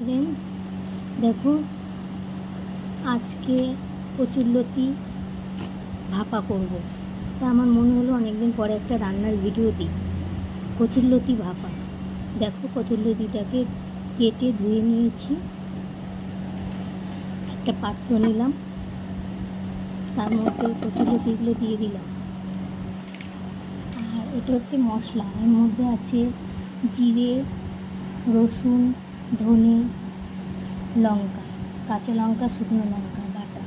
Friends, দেখো আজকে কচুরলতি ভাপা করব। তা আমার মনে হলো অনেকদিন পরে একটা রান্নার ভিডিও দিই। কচুরলতি ভাপা। দেখো কচুরলতিটাকে কেটে ধুয়ে নিয়েছি, একটা পাত্র নিলাম, তার মধ্যে কচুরলতিগুলো দিয়ে দিলাম। আর এটা হচ্ছে মশলা, এর মধ্যে আছে জিরে, রসুন, ধনে, লঙ্কা, কাঁচা লঙ্কা, শুকনো লঙ্কা বাটা।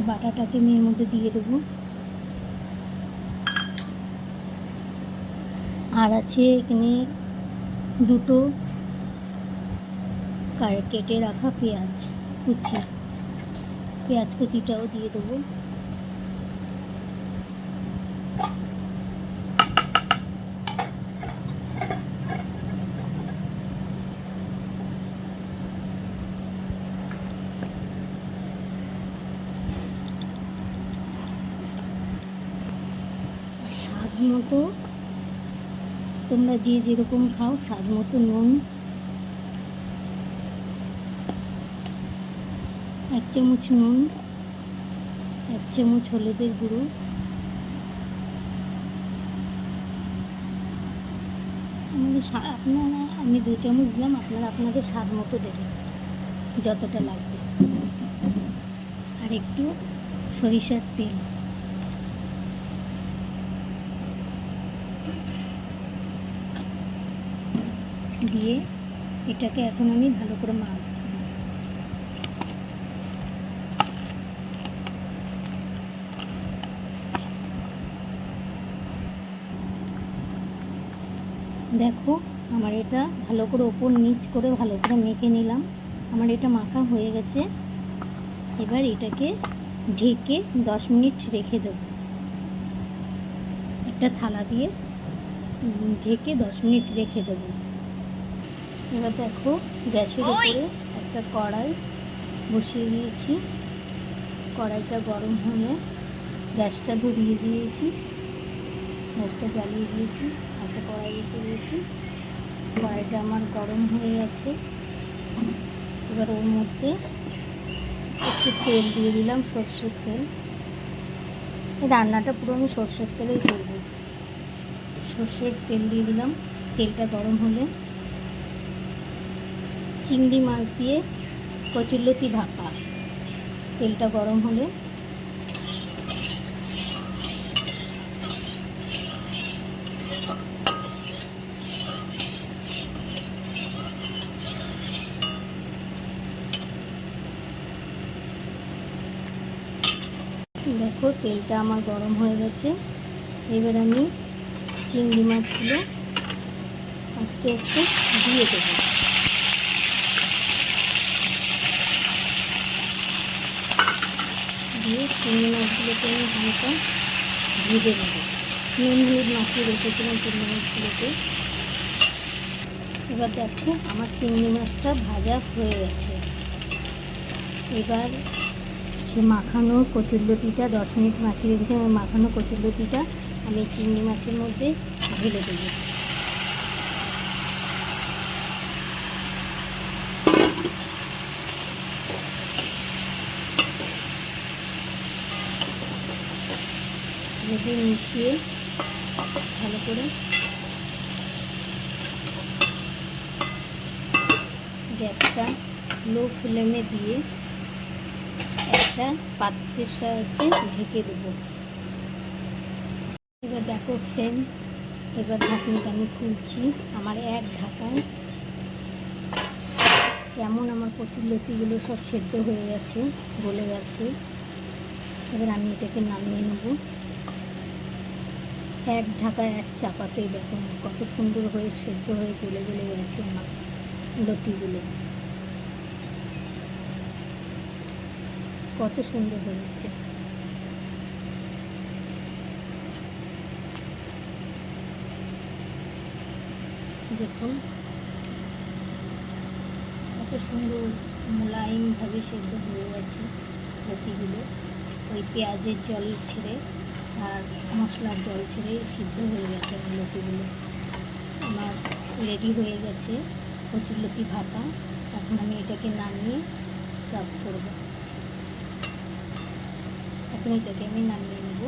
বাটাটাকে আমি এর মধ্যে দিয়ে দেবো। আর আছে এখানে দুটো কেটে রাখা পেঁয়াজ কুচি, পেঁয়াজ কুচিটাও দিয়ে দেবো। স্বাদ মতো, তোমরা যে যেরকম খাও স্বাদ মতো নুন, 1 চামচ নুন, 1 চামচ হলুদের গুঁড়ো, আপনারা, আমি 2 চামচ দিলাম, আপনারা আপনাদের স্বাদ মতো দেবেন যতটা লাগবে। আর একটু সরিষার তেল দিয়ে এটাকে এখন আমি ভালো করে মাখব। দেখো আমার এটা ভালো করে ওপর নিচ করে ভালো করে মেখে নিলাম। আমার এটা মাখা হয়ে গেছে। এবার এটাকে ঢেকে 10 মিনিট রেখে দেব। একটা থালা দিয়ে ঢেকে 10 মিনিট রেখে দেব। এবার দেখো গ্যাসের উপরে একটা কড়াই বসিয়ে দিয়েছি। কড়াইটা গরম হলে গ্যাসটা ধরিয়ে দিয়েছি, গ্যাসটা জ্বালিয়ে দিয়েছি, একটা কড়াই বসিয়ে দিয়েছি। কড়াইটা আমার গরম হয়ে গেছে। এবার ওর মধ্যে একটু তেল দিয়ে দিলাম, সর্ষের তেল। রান্নাটা পুরো আমি সর্ষের তেলেই করব। সর্ষের তেল দিয়ে দিলাম। তেলটা গরম হলে চিংড়ি মাছ দিয়ে কচুরলতি ভাপা। তেলটা গরম হলে দেখো তেলটা আমার গরম হয়ে গেছে। এবার আমি চিংড়ি মাছগুলো আস্তে আস্তে দিয়ে দেবো। দিয়ে চিংড়ি মাছগুলোকে আমি হালকা ভেজে নেব। নুন হলুদ মাখিয়ে রেখেছিলাম চিংড়ি মাছগুলোকে। এবার দেখো আমার চিংড়ি মাছটা ভাজা হয়ে গেছে। এবার সে মাখানো কচুরলতিটা 10 মিনিট মাখিয়ে রেখে মাখানো কচুরলতিটা আমি চিংড়ি মাছের মধ্যে ঢেলে দেবো। ঢেলে মিশিয়ে ভালো করে গ্যাসটা লো ফ্লেমে দিয়ে একটা পাত্রের সাহায্যে ঢেকে দেবো। এবার দেখো ফ্রেন্ডস, এবার ঢাকনিটা আমি খুলছি। আমার এক ঢাকায় কেমন আমার কচুরলতিগুলো সব সেদ্ধ হয়ে গেছে, গলে গেছে। এবার আমি এটাকে নামিয়ে নেব। এক ঢাকায় এক চাপাতেই দেখো কত সুন্দর হয়ে সেদ্ধ হয়ে গলে গলে গেছে আমার লতিগুলো, কত সুন্দর হয়েছে। দেখুন কত সুন্দর মোলায়েমভাবে সেদ্ধ হয়ে গেছে লতিগুলো। ওই পেঁয়াজের জল ছেড়ে আর মশলার জল ছেড়ে সিদ্ধ হয়ে গেছে আমার লতিগুলো। আমার রেডি হয়ে গেছে। কচুরলতি ভাপা। এখন আমি এটাকে নামিয়ে সার্ভ করব। এখন এটাকে আমি নামিয়ে নেব।